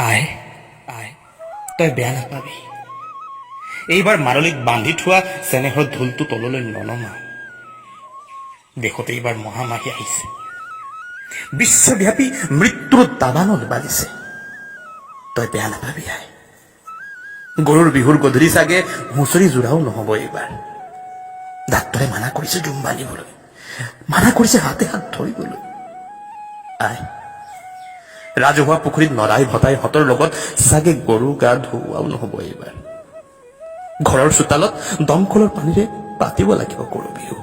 আই আই তই বেয়া নাপাবি এইবাৰ মাৰলিক বান্ধি থোৱা চেনেহৰ ঢোলটো তললৈ ননমা দেশতে এইবাৰ মহামাৰী আহিছে বিশ্বব্যাপী মৃত্যুৰ দাবানত বাজিছে তই বেয়া নাপাবি আই গৰুৰ বিহুৰ গধূলি চাগে হুঁচৰি জোৰাও নহব এইবাৰ ডাক্তৰে মানা কৰিছে জুম বান্ধিবলৈ মানা কৰিছে হাতে হাত ধৰিবলৈ আই ৰাজহুৱা পুখুৰীত নৰাই ভতাই হতৰ লগত চাগে গৰু গা ধুৱাও নহব এইবাৰ ঘৰৰ চোতালত দমকলৰ পানীৰে পাতিব লাগিব গৰু বিহু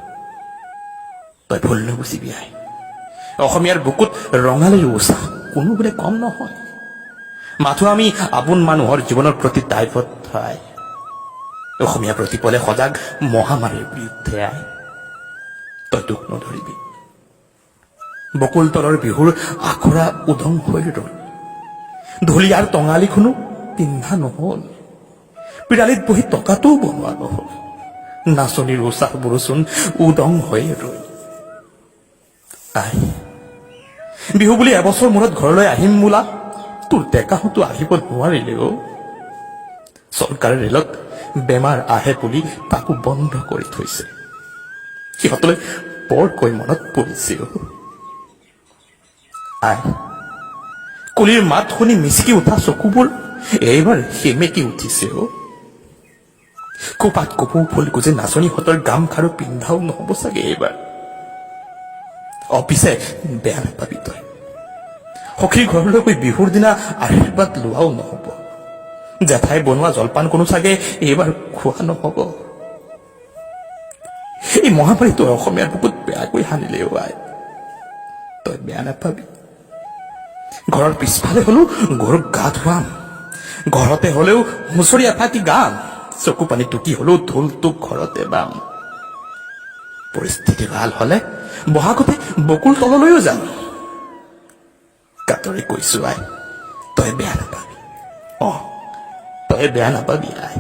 তই ভুল নুবুজিবি আই অসমীয়াৰ বুকুত ৰঙালীৰ উৎসাহ কোনো বোলে কম নহয় মাথো আমি আপোন মানুহৰ জীৱনৰ প্ৰতি দায়বদ্ধ আই অসমীয়া প্ৰতিপলে সজাগ মহামাৰীৰ বিৰুদ্ধে আই তই দুখ নধৰিবি বকুল তলৰ বিহুৰ আখৰা উদং হৈ ৰল ঢুলীয়াৰ টঙালিখনো পিন্ধা নহল পিৰালিত বহি টকাটোও বনোৱা নহল নাচনীৰ উৎসাহবোৰচোন উদং হৈ ৰল আই বিহু বুলি এবছৰ মূৰত ঘৰলৈ আহিম বোলা তোৰ ডেকাহঁতো আহিব নোৱাৰিলেও চৰকাৰে ৰেলত বেমাৰ আহে বুলি তাকো বন্ধ কৰি থৈছে সিহঁতলৈ বৰকৈ মনত পৰিছে আই কুলিৰ মাত শুনি মিচিকি উঠা চকুবোৰ এইবাৰ সেমেকি উঠিছে কোপাত কপৌ ফুল গুজে নাচনীহঁতৰ গামখাৰু পিন্ধাও নহব চাগে এইবাৰ অপিছে বেয়া নাপাবি তই সখীৰ ঘৰলৈ গৈ বিহুৰ দিনা আশীৰ্বাদ লোৱাও নহব জেঠাই বনোৱা জলপান কোনো চাগে এইবাৰ খোৱা নহব এই মহামাৰী তই অসমীয়াৰ বুকুত বেয়াকৈ হানিলেও আই তই বেয়া নাপাবি ঘৰৰ পিছফালে হলেও গৰুক গা ধুৱাম ঘৰতে হলেও হুঁচৰি এফাকি গাম চকু পানী টুকি হলেও ঢোলটো ঘৰতে বাম পৰিস্থিতি ভাল হলে বহাগতে বকুল তললৈও যাম কাতৰি কৈছো আই তই বেয়া নাপাবি তই বেয়া নাপাবি আই